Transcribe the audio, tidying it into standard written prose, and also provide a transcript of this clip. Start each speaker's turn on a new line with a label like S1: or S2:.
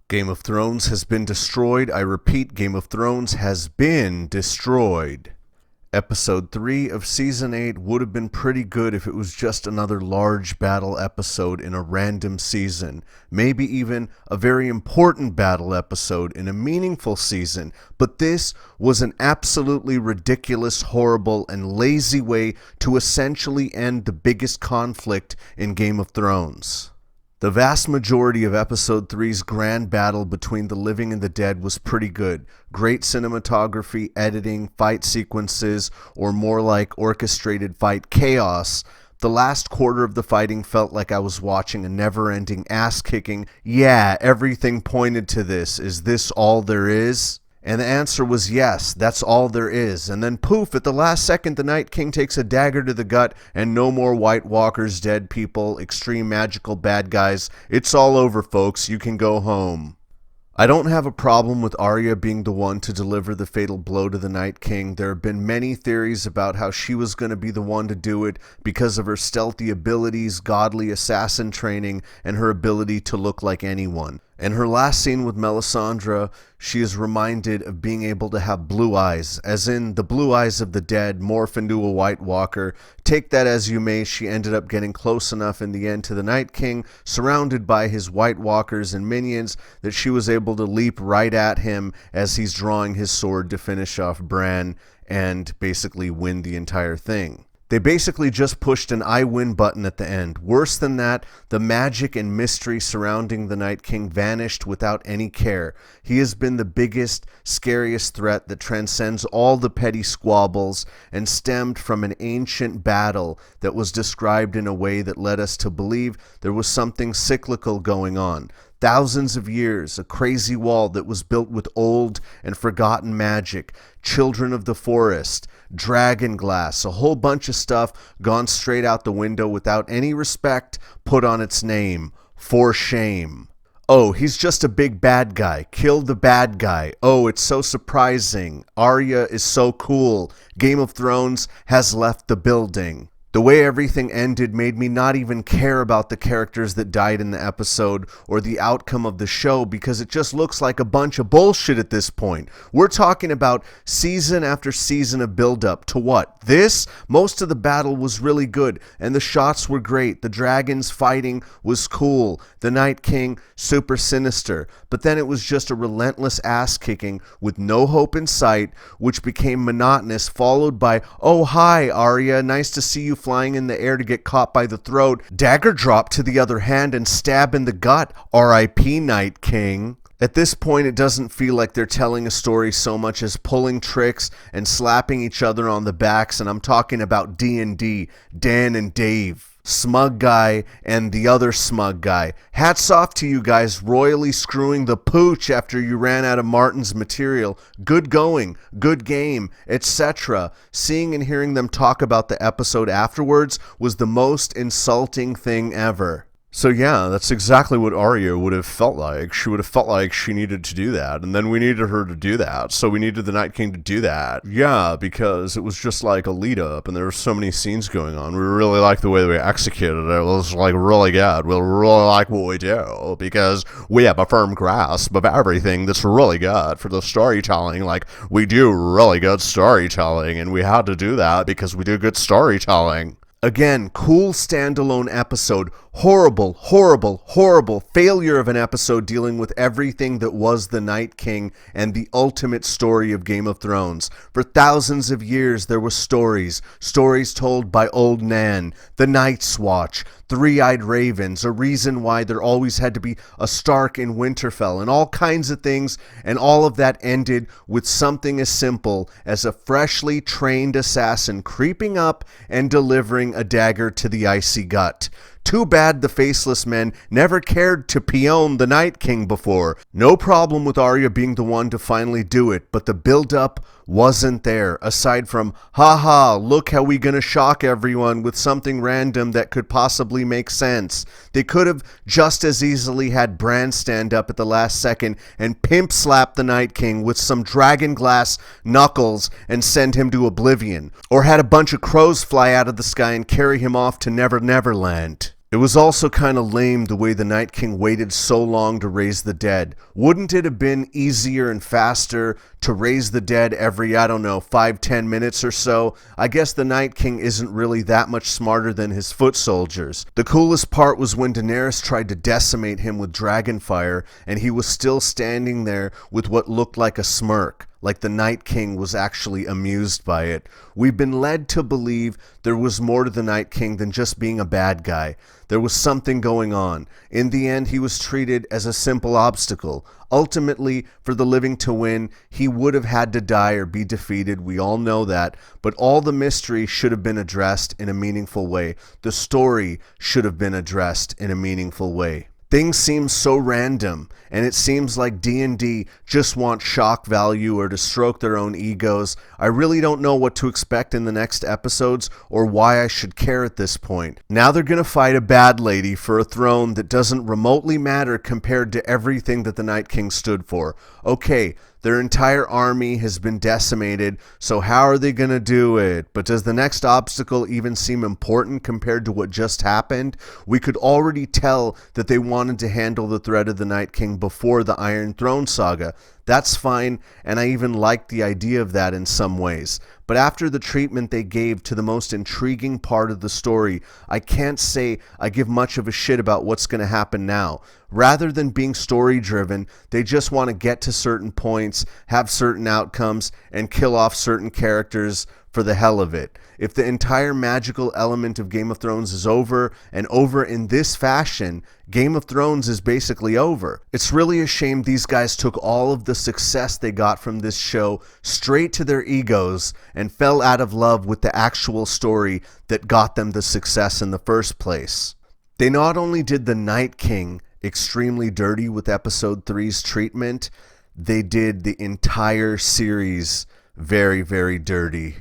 S1: Game of Thrones has been destroyed. I repeat, Game of Thrones has been destroyed. Episode 3 of Season 8 would have been pretty good if it was just another large battle episode in a random season. Maybe even a very important battle episode in a meaningful season. But this was an absolutely ridiculous, horrible, and lazy way to essentially end the biggest conflict in Game of Thrones. The vast majority of Episode 3's grand battle between the living and the dead was pretty good. Great cinematography, editing, fight sequences, or more like orchestrated fight chaos. The last quarter of the fighting felt like I was watching a never-ending ass-kicking. Yeah, everything pointed to this. Is this all there is? And the answer was yes, that's all there is. And then poof, at the last second, the Night King takes a dagger to the gut and no more White Walkers, dead people, extreme magical bad guys. It's all over, folks. You can go home. I don't have a problem with Arya being the one to deliver the fatal blow to the Night King. There have been many theories about how she was going to be the one to do it because of her stealthy abilities, godly assassin training, and her ability to look like anyone. In her last scene with Melisandre, she is reminded of being able to have blue eyes, as in the blue eyes of the dead morph into a White Walker. Take that as you may, she ended up getting close enough in the end to the Night King, surrounded by his White Walkers and minions, that she was able to leap right at him as he's drawing his sword to finish off Bran and basically win the entire thing. They basically just pushed an I win button at the end. Worse than that, the magic and mystery surrounding the Night King vanished without any care. He has been the biggest, scariest threat that transcends all the petty squabbles and stemmed from an ancient battle that was described in a way that led us to believe there was something cyclical going on. Thousands of years, a crazy wall that was built with old and forgotten magic, children of the forest, dragon glass, a whole bunch of stuff gone straight out the window without any respect put on its name. For shame. Oh, he's just a big bad guy. Kill the bad guy. Oh, it's so surprising. Arya is so cool. Game of Thrones has left the building. The way everything ended made me not even care about the characters that died in the episode or the outcome of the show because it just looks like a bunch of bullshit at this point. We're talking about season after season of build-up to what? This? Most of the battle was really good and the shots were great. The dragons fighting was cool. The Night King, super sinister. But then it was just a relentless ass-kicking with no hope in sight, which became monotonous, followed by, oh, hi, Arya, nice to see you flying in the air to get caught by the throat, dagger drop to the other hand and stab in the gut, R.I.P. Night King. At this point, it doesn't feel like they're telling a story so much as pulling tricks and slapping each other on the backs, and I'm talking about D&D, Dan and Dave. Smug guy and the other smug guy. Hats off to you guys royally screwing the pooch after you ran out of Martin's material. Good going, good game, etc. Seeing and hearing them talk about the episode afterwards was the most insulting thing ever. So yeah, that's exactly what Arya would have felt like. She would have felt like she needed to do that, and then we needed her to do that, so we needed the Night King to do that. Yeah, because it was just like a lead-up, and there were so many scenes going on. We really liked the way that we executed it. It was like really good. We really like what we do, because we have a firm grasp of everything that's really good for the storytelling. Like, we do really good storytelling, and we had to do that because we do good storytelling. Again, cool standalone episode. Horrible, horrible, horrible failure of an episode dealing with everything that was the Night King and the ultimate story of Game of Thrones. For thousands of years, there were stories told by Old Nan, the Night's Watch, Three-Eyed Ravens, a reason why there always had to be a Stark in Winterfell, and all kinds of things, and all of that ended with something as simple as a freshly trained assassin creeping up and delivering a dagger to the icy gut. Too bad the Faceless Men never cared to peon the Night King before. No problem with Arya being the one to finally do it, but the build-up wasn't there, aside from, haha, look how we gonna shock everyone with something random that could possibly make sense. They could have just as easily had Bran stand up at the last second and pimp slap the Night King with some dragon glass knuckles and send him to oblivion, or had a bunch of crows fly out of the sky and carry him off to Never Never Land. It was also kind of lame the way the Night King waited so long to raise the dead. Wouldn't it have been easier and faster to raise the dead every, I don't know, 5-10 minutes or so? I guess the Night King isn't really that much smarter than his foot soldiers. The coolest part was when Daenerys tried to decimate him with dragonfire, and he was still standing there with what looked like a smirk, like the Night King was actually amused by it. We've been led to believe there was more to the Night King than just being a bad guy. There was something going on. In the end, he was treated as a simple obstacle. Ultimately, for the living to win, he would have had to die or be defeated. We all know that. But all the mystery should have been addressed in a meaningful way. The story should have been addressed in a meaningful way. Things seem so random, and it seems like D&D just want shock value or to stroke their own egos. I really don't know what to expect in the next episodes or why I should care at this point. Now they're going to fight a bad lady for a throne that doesn't remotely matter compared to everything that the Night King stood for. Okay, their entire army has been decimated, so how are they going to do it? But does the next obstacle even seem important compared to what just happened? We could already tell that they wanted to handle the threat of the Night King before the Iron Throne saga. That's fine, and I even like the idea of that in some ways. But after the treatment they gave to the most intriguing part of the story, I can't say I give much of a shit about what's going to happen now. Rather than being story-driven, they just want to get to certain points, have certain outcomes, and kill off certain characters for the hell of it. If the entire magical element of Game of Thrones is over, and over in this fashion, Game of Thrones is basically over. It's really a shame these guys took all of the success they got from this show straight to their egos and fell out of love with the actual story that got them the success in the first place. They not only did the Night King extremely dirty with episode 3's treatment, they did the entire series very, very dirty.